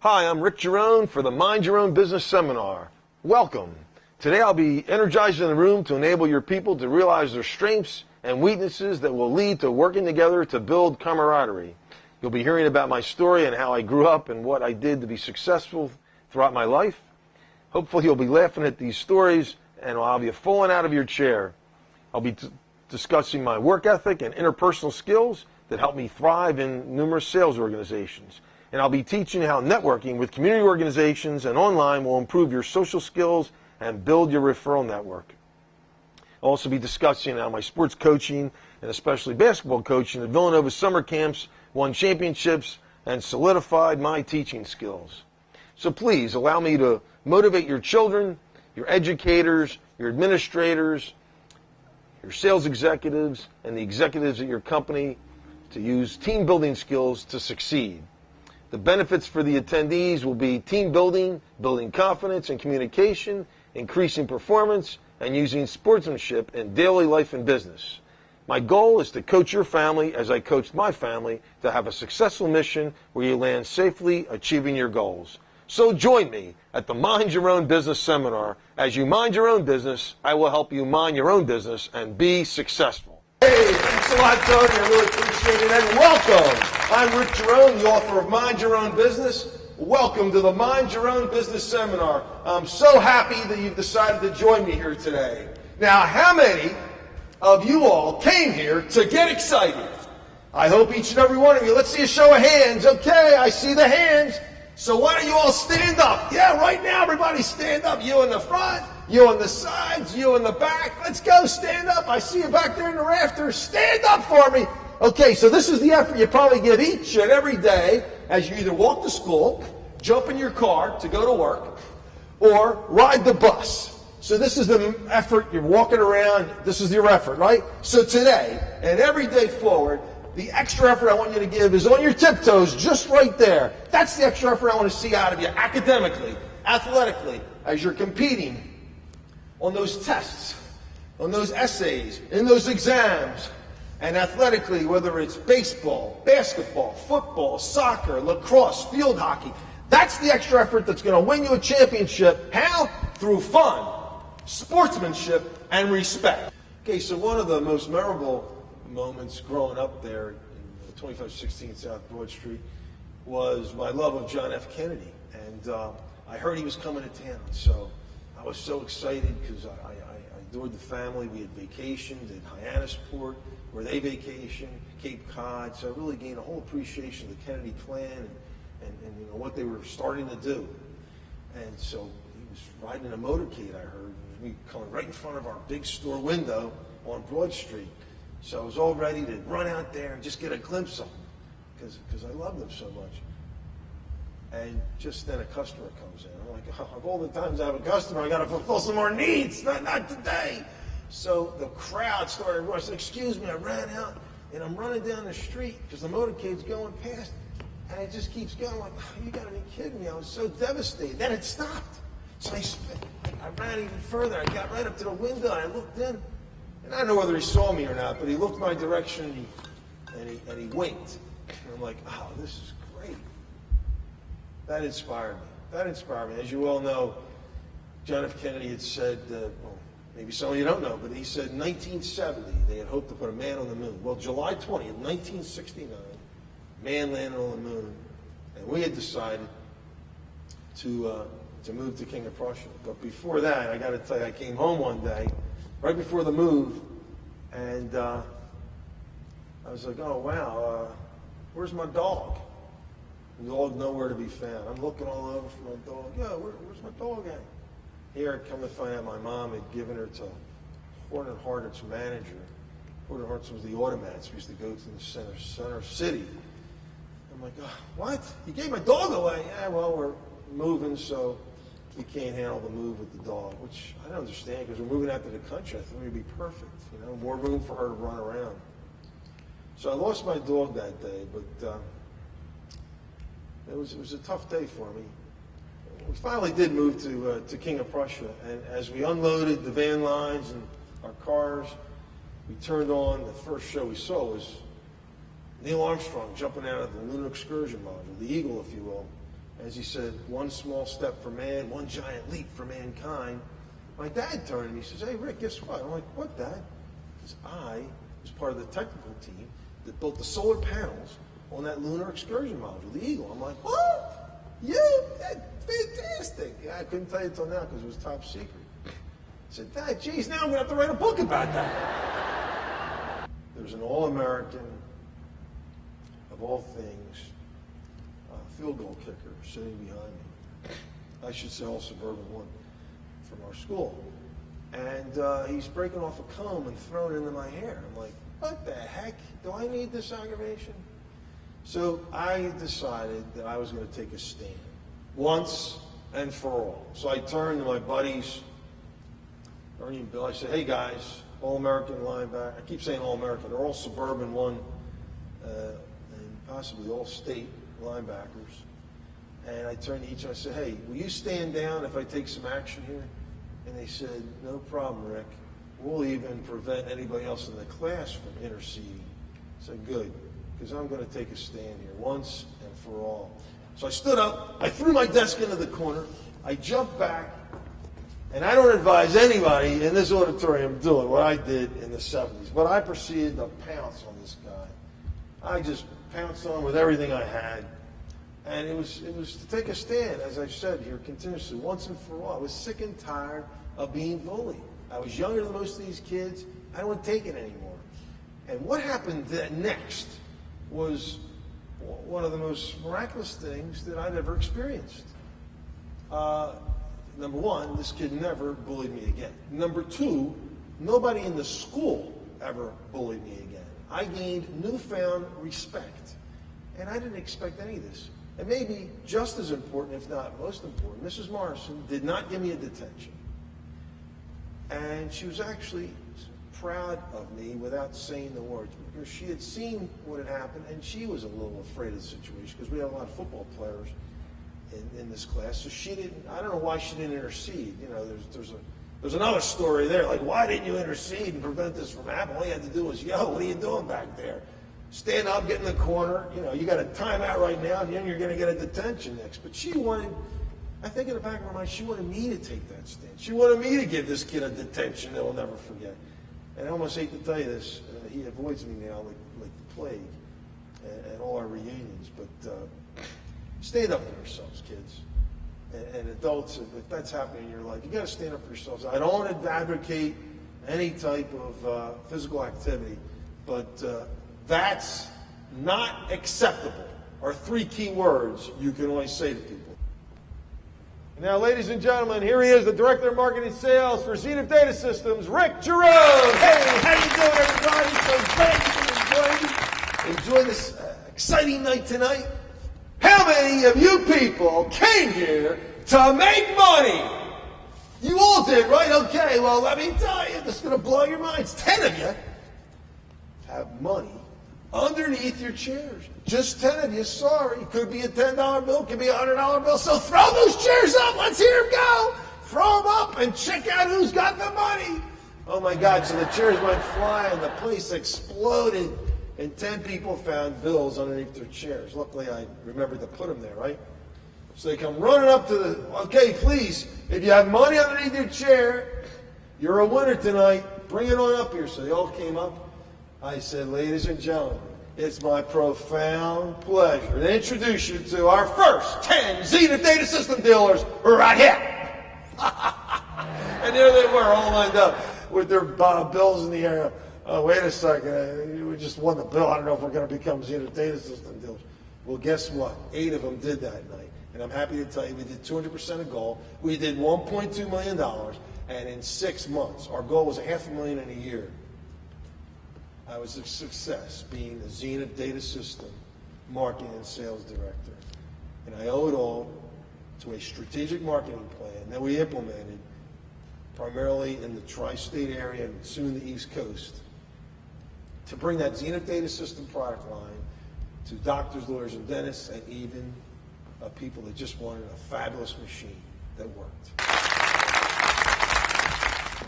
Hi, I'm Rick Girone for the Mind Your Own Business Seminar. Welcome. Today I'll be energizing the room to enable your people to realize their strengths and weaknesses that will lead to working together to build camaraderie. You'll be hearing about my story and how I grew up and what I did to be successful throughout my life. Hopefully you'll be laughing at these stories and I'll have you falling out of your chair. I'll be discussing my work ethic and interpersonal skills that help me thrive in numerous sales organizations. And I'll be teaching how networking with community organizations and online will improve your social skills and build your referral network. I'll also be discussing how my sports coaching and especially basketball coaching at Villanova summer camps won championships and solidified my teaching skills. So please allow me to motivate your children, your educators, your administrators, your sales executives, and the executives at your company to use team building skills to succeed. The benefits for the attendees will be team building, building confidence and communication, increasing performance, and using sportsmanship in daily life and business. My goal is to coach your family as I coached my family to have a successful mission where you land safely achieving your goals. So join me at the Mind Your Own Business Seminar. As you mind your own business, I will help you mind your own business and be successful. Hey, thanks a lot, Tony. I really appreciate it. And welcome. I'm Rick Girone, the author of Mind Your Own Business. Welcome to the Mind Your Own Business Seminar. I'm so happy that you've decided to join me here today. Now, how many of you all came here to get excited? I hope each and every one of you. Let's see a show of hands. Okay, I see the hands. So why don't you all stand up? Yeah, right now, everybody stand up. You in the front, you on the sides, you in the back. Let's go, stand up. I see you back there in the rafters. Stand up for me. Okay, so this is the effort you probably give each and every day as you either walk to school, jump in your car to go to work, or ride the bus. So this is the effort. You're walking around. This is your effort, right? So today and every day forward, the extra effort I want you to give is on your tiptoes, just right there. That's the extra effort I want to see out of you academically, athletically, as you're competing on those tests, on those essays, in those exams, and athletically, whether it's baseball, basketball, football, soccer, lacrosse, field hockey. That's the extra effort that's going to win you a championship. How? Through fun, sportsmanship, and respect. Okay, so one of the most memorable moments growing up there in 2516 South Broad Street was my love of John F. Kennedy. And I heard he was coming to town, so I was so excited because I adored the family. We had vacationed at Hyannisport, where they vacationed, Cape Cod, so I really gained a whole appreciation of the Kennedy clan and you know, what they were starting to do. And so he was riding a motorcade, I heard, we coming right in front of our big store window on Broad Street. So I was all ready to run out there and just get a glimpse of him because I loved him so much. And just then a customer comes in. I'm like, oh, of all the times I have a customer, I got to fulfill some more needs. Not today. So the crowd started rushing. Excuse me, I ran out and I'm running down the street because the motorcade's going past. And it just keeps going. I'm like, oh, you got to be kidding me. I was so devastated. Then it stopped. So I ran even further. I got right up to the window and I looked in. And I don't know whether he saw me or not, but he looked my direction and he winked. And I'm like, oh, this is great. That inspired me. That inspired me. As you all know, John F. Kennedy had said, well, maybe some of you don't know, but he said in 1970 they had hoped to put a man on the moon. Well, July 20th, 1969, man landed on the moon, and we had decided to move to King of Prussia. But before that, I got to tell you, I came home one day, right before the move, and I was like, oh, wow, where's my dog? The dog nowhere to be found. I'm looking all over for my dog. Yeah, where's my dog at? Here I come to find out my mom had given her to Horton Hartnett's manager. Horton Hartnett's was the automats. We used to go to the center city. I'm like, oh, what? You gave my dog away? Yeah, well, we're moving, so we can't handle the move with the dog, which I don't understand because we're moving out to the country. I thought it would be perfect, you know, more room for her to run around. So I lost my dog that day, but it was a tough day for me. We finally did move to King of Prussia, and as we unloaded the van lines and our cars, we turned on, the first show we saw was Neil Armstrong jumping out of the lunar excursion module, the Eagle, if you will. As he said, one small step for man, one giant leap for mankind. My dad turned to me, he says, hey, Rick, guess what? I'm like, what, Dad? He says, I was part of the technical team that built the solar panels on that lunar excursion module, the Eagle. I'm like, what? You? That's fantastic. Yeah, I couldn't tell you until now because it was top secret. I said, Dad, geez, now I'm going to have to write a book about that. There's an All-American, of all things, field goal kicker sitting behind me. I should say All-Suburban one from our school. And he's breaking off a comb and throwing it into my hair. I'm like, what the heck? Do I need this aggravation? So I decided that I was going to take a stand once and for all. So I turned to my buddies, Ernie and Bill. I said, hey guys, All-American linebacker. I keep saying All-American. They're all Suburban one and possibly all state linebackers. And I turned to each and I said, hey, will you stand down if I take some action here? And they said, no problem, Rick. We'll even prevent anybody else in the class from interceding. I said, good, because I'm going to take a stand here once and for all. So I stood up, I threw my desk into the corner, I jumped back, and I don't advise anybody in this auditorium doing what I did in the 70s, but I proceeded to pounce on this guy. I just pounced on him with everything I had. And it was to take a stand, as I've said here continuously, once and for all. I was sick and tired of being bullied. I was younger than most of these kids. I don't want to take it anymore. And what happened next was one of the most miraculous things that I'd ever experienced. Number one, this kid never bullied me again. Number two, nobody in the school ever bullied me again. I gained newfound respect. And I didn't expect any of this. And maybe just as important, if not most important, Mrs. Morrison did not give me a detention. And she was actually proud of me without saying the words, because she had seen what had happened, and she was a little afraid of the situation, because we have a lot of football players in this class. So she didn't, I don't know why she didn't intercede. You know, there's another story there, like, why didn't you intercede and prevent this from happening? All you had to do was yell, what are you doing back there? Stand up, get in the corner. You know, you got a timeout right now, and then you're going to get a detention next. But she wanted, I think in the back of her mind, she wanted me to take that stand. She wanted me to give this kid a detention that we'll never forget. And I almost hate to tell you this, he avoids me now like the plague at all our reunions. But stand up for yourselves, kids. And adults, if that's happening in your life, you got to stand up for yourselves. I don't want to advocate any type of physical activity, but that's not acceptable are three key words you can always say to people. Now, ladies and gentlemen, here he is, the Director of Marketing Sales for Zenith Data Systems, Rick Girone. Hey, how you doing, everybody? So glad you can enjoy this exciting night tonight. How many of you people came here to make money? You all did, right? Okay, well, let me tell you, this is going to blow your minds. 10 of you have money underneath your chairs. Just 10 of you, sorry. It could be a $10 bill, it could be a $100 bill. So throw those chairs up. Let's hear them go. Throw them up and check out who's got the money. Oh, my God. So the chairs went flying. The place exploded. And 10 people found bills underneath their chairs. Luckily, I remembered to put them there, right? So they come running up to the, okay, please, if you have money underneath your chair, you're a winner tonight. Bring it on up here. So they all came up. I said, ladies and gentlemen, it's my profound pleasure to introduce you to our first 10 Zenith Data System dealers right here. And there they were, all lined up with their bills in the air. Oh, wait a second, we just won the bill. I don't know if we're going to become Zenith Data System dealers. Well, guess what? 8 of them did that night. And I'm happy to tell you we did 200% of goal. We did $1.2 million. And in 6 months, our goal was $500,000 in a year. I was a success being the Zenith Data System Marketing and Sales Director. And I owe it all to a strategic marketing plan that we implemented primarily in the tri-state area and soon the East Coast to bring that Zenith Data System product line to doctors, lawyers, and dentists, and even people that just wanted a fabulous machine that worked.